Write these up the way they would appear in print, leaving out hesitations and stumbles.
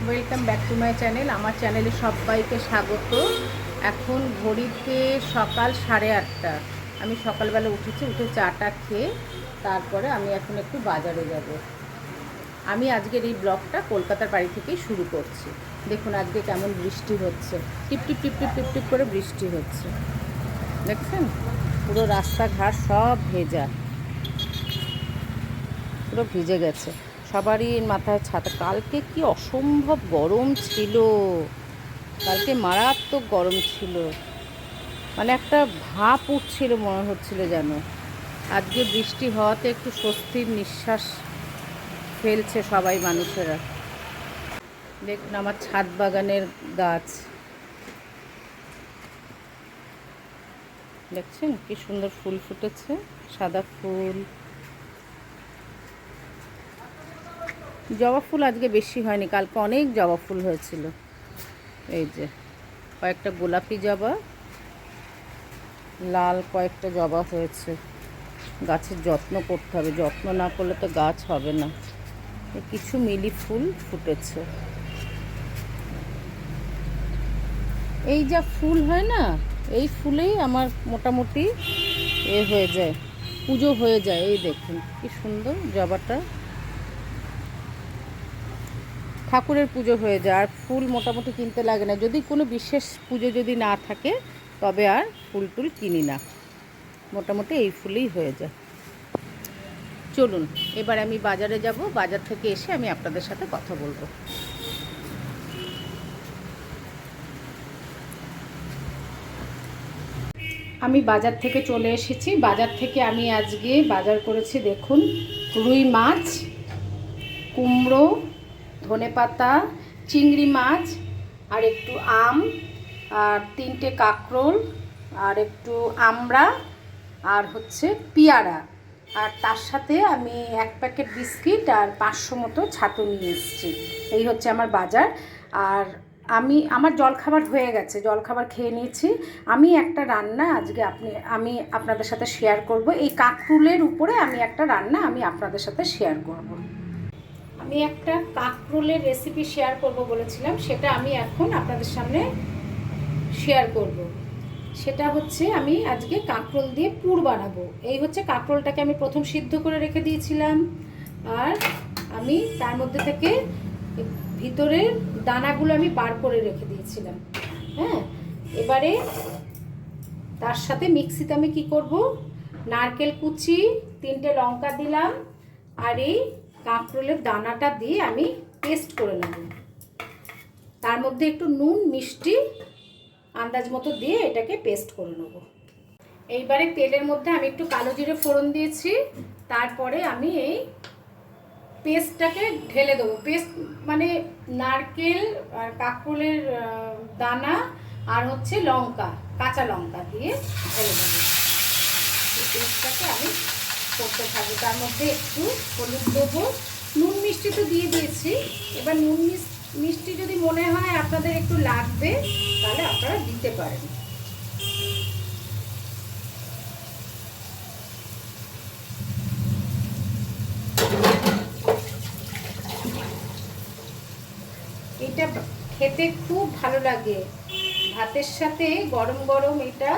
Welcome back to my channel. আমার চ্যানেলে সবাইকে স্বাগত। এখন ঘড়িতে সকাল 8:30। আমি সকালবেলা উঠেছি, উঠে চাটা খেয়ে তারপরে আমি এখন একটু বাজারে যাব। আমি আজকের এই ব্লগটা কলকাতার বাড়ি থেকেই শুরু করছি। দেখুন আজকে কেমন বৃষ্টি হচ্ছে, টিপ টিপ টিপ টিপ টিপ টিপ করে বৃষ্টি হচ্ছে, দেখছেন? পুরো রাস্তাঘাট সব ভেজা, পুরো ভিজে গেছে। সবারই মাথায় ছাতা। কালকে কি অসম্ভব গরম ছিল, কালকে মারাত্মক গরম ছিল, মানে একটা ভাপ উঠছিল মনে হচ্ছিল যেন। আজকে বৃষ্টি হওয়াতে একটু স্বস্তির নিঃশ্বাস ফেলছে সবাই মানুষেরা। দেখুন আমার ছাদ বাগানের গাছ, দেখছেন কি সুন্দর ফুল ফুটেছে, সাদা ফুল। জবা ফুল আজকে বেশি হয়নি, কালকে অনেক জবা ফুল হয়েছিল। এই যে কয়েকটা গোলাপি জবা, লাল কয়েকটা জবা হয়েছে। গাছের যত্ন করতে হবে, যত্ন না করলে তো গাছ হবে না। কিছু মিলি ফুল ফুটেছে। এই যা ফুল হয় না, এই ফুলেই আমার মোটামুটি হয়ে যায়, পুজো হয়ে যায়। এই দেখুন কি সুন্দর জবাটা, ঠাকুরের পুজো হয়ে যায়। আর ফুল মোটামুটি কিনতে লাগে না, যদি কোনো বিশেষ পুজো যদি না থাকে তবে আর ফুল টুল কিনি না, মোটামুটি এই ফুলেই হয়ে যায়। চলুন এবার আমি বাজারে যাব, বাজার থেকে এসে আমি আপনাদের সাথে কথা বলবো। আমি বাজার থেকে চলে এসেছি। বাজার থেকে আমি আজকে বাজার করেছি, দেখুন, রুই মাছ, কুমড়ো, ধনেপাতা, চিংড়ি মাছ, আর একটু আম, আর 3টে কাঁকরোল, আর একটু আমড়া, আর হচ্ছে পেয়ারা, আর তার সাথে আমি 1 প্যাকেট বিস্কিট আর 500 মতো ছাতু নিয়ে এসেছি। এই হচ্ছে আমার বাজার। আর আমার জলখাবার হয়ে গেছে, জলখাবার খেয়ে নিয়েছি। আমি একটা রান্না আজকে আমি আপনাদের সাথে শেয়ার করব। এই কাঁকরোলের উপরে আমি একটা রান্না আপনাদের সাথে শেয়ার করব। আমি একটা কাঁকরোলের রেসিপি শেয়ার করব বলেছিলাম, সেটা আমি এখন আপনাদের সামনে শেয়ার করব। সেটা হচ্ছে আমি আজকে কাঁকরোল দিয়ে পুর বানাবো। এই হচ্ছে কাঁকরোলটাকে আমি প্রথম সিদ্ধ করে রেখে দিয়েছিলাম, আর আমি তার মধ্যে থেকে ভিতরের দানাগুলো আমি বার করে রেখে দিয়েছিলাম। হ্যাঁ, এবারে তার সাথে মিক্সিতে আমি কি করব, নারকেল কুচি, 3টে লঙ্কা দিলাম, আর এই কাঁকরোলের দানাটা দিয়ে আমি পেস্ট করে নেব। তার মধ্যে একটু নুন মিষ্টি আন্দাজ মতো দিয়ে এটাকে পেস্ট করে নেব। এইবারে তেলের মধ্যে আমি একটু কালো জিরে ফোড়ন দিয়েছি, তারপরে আমি এই পেস্টটাকে ঢেলে দেবো। পেস্ট মানে নারকেল আর কাঁকরোলের দানা আর হচ্ছে লঙ্কা, কাঁচা লঙ্কা দিয়ে ঢেলে দেবো। এই পেস্টটাকে আমি করতে থাকবো। তার মধ্যে একটু হলুদ দেবো, নুন মিষ্টি তো দিয়ে দিয়েছি। এবার নুন মিষ্টি যদি মনে হয় আপনাদের একটু লাগবে তাহলে আপনারা দিতে পারেন। এটা খেতে খুব ভালো লাগে, ভাতের সাথে গরম গরম এটা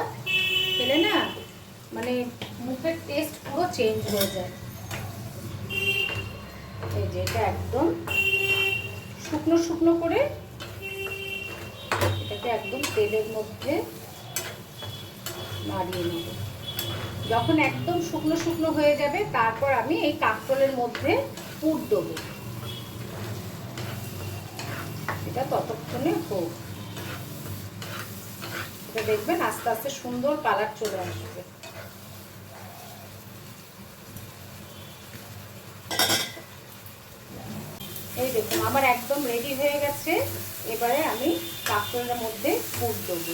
খেলে না, মানে মুখের টেস্ট পুরো চেঞ্জ হয়ে যায়। এই যে এটা একদম শুকনো শুকনো করে এটাকে একদম তেলের মধ্যে নাড়িয়ে নেব। যখন একদম শুকনো শুকনো হয়ে যাবে তারপর আমি এই কাঁকরোলের মধ্যে পুর দেবো। এটা ততক্ষণে হোক, এটা দেখবেন আস্তে আস্তে সুন্দর কালার চলে আসবে। এই দেখুন আমার একদম রেডি হয়ে গেছে। এবারে আমি কাঁকরোলের মধ্যে পুর দেবো।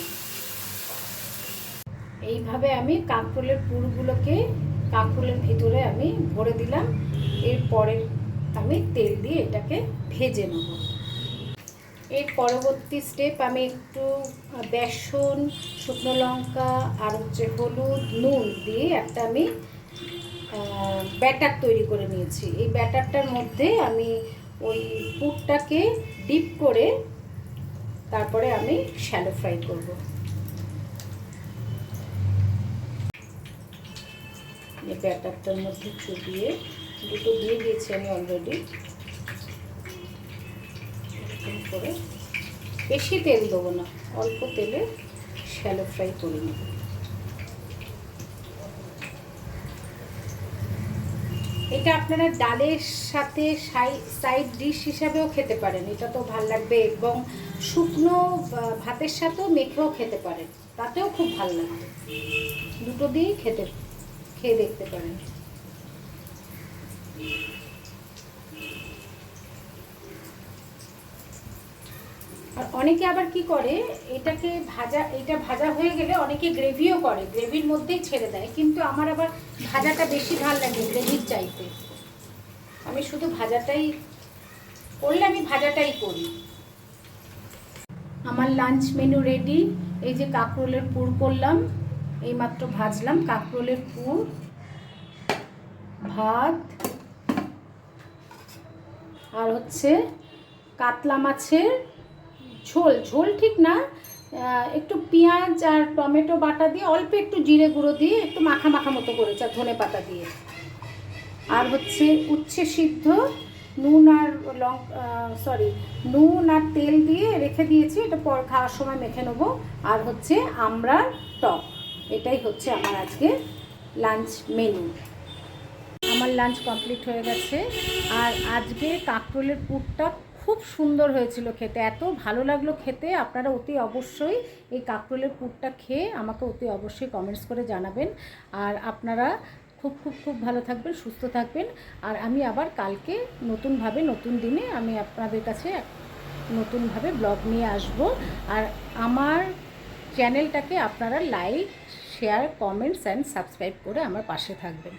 এইভাবে আমি কাঁকরোলের পুরগুলোকে কাঁকরোলের ভিতরে আমি ভরে দিলাম। এরপরে আমি তেল দিয়ে এটাকে ভেজে নেব। এর পরবর্তী স্টেপ, আমি একটু বেসন, শুকনো লঙ্কা আর হচ্ছে হলুদ, নুন দিয়ে একটা আমি ব্যাটার তৈরি করে নিয়েছি। এই ব্যাটারটার মধ্যে আমি ওই পুরটাকে ডিপ করে তারপরে আমি শ্যালো ফ্রাই করব। এই ব্যাটারটার মধ্যে চুবিয়ে, দুটো দিয়ে দিয়েছি আমি অলরেডি, এরকম করে বেশি তেল দেবো না, অল্প তেলে শ্যালো ফ্রাই করে নেব। এটা আপনারা ডালের সাথে সাইড ডিশ হিসাবেও খেতে পারেন, এটা তো ভাল লাগবে, এবং শুকনো ভাতের সাথেও মেখেও খেতে পারেন, তাতেও খুব ভাল লাগবে। দুটো দিয়েই খেয়ে দেখতে পারেন। আর অনেকে আবার কি করে, এটা ভাজা হয়ে গেলে অনেকে গ্রেভিও করে, গ্রেভির মধ্যেই ছেড়ে দেয়, কিন্তু আমার আবার ভাজাটা বেশি ভালো লাগে গ্রেভির চাইতে। আমি শুধু ভাজাটাই করলে আমি ভাজাটাই করি। আমার লাঞ্চ মেনু রেডি। এই যে কাঁকরোলের পুর করলাম, এইমাত্র ভাজলাম কাঁকরোলের পুর, ভাত, আর হচ্ছে কাতলা মাছের ঝোল ঠিক না, একটু পেঁয়াজ আর টমেটো বাটা দিয়ে অল্প একটু জিরে গুঁড়ো দিয়ে একটু মাখা মাখা মতো করেছে, আর ধনে পাতা দিয়ে। আর হচ্ছে উচ্ছে সিদ্ধ, নুন আর তেল দিয়ে রেখে দিয়েছি, এটা পর খাওয়ার সময় মেখে নেবো। আর হচ্ছে আমড়ার টক। এটাই হচ্ছে আমার আজকে লাঞ্চ মেনু। আমার লাঞ্চ কমপ্লিট হয়ে গেছে। আর আজকে কাঁকরোলের পুরটা খুব সুন্দর হয়েছিল খেতে, এত ভালো লাগলো খেতে। আপনারা অতি অবশ্যই এই কাঁকরোলের পুরটা খেয়ে আমাকে অতি অবশ্যই কমেন্টস করে জানাবেন। আর আপনারা খুব খুব খুব ভালো থাকবেন, সুস্থ থাকবেন। আর আমি আবার কালকে নতুনভাবে নতুন দিনে আমি আপনাদের কাছে নতুনভাবে ব্লগ নিয়ে আসব। আর আমার চ্যানেলটাকে আপনারা like, share, comments and subscribe করে আমার পাশে থাকবেন।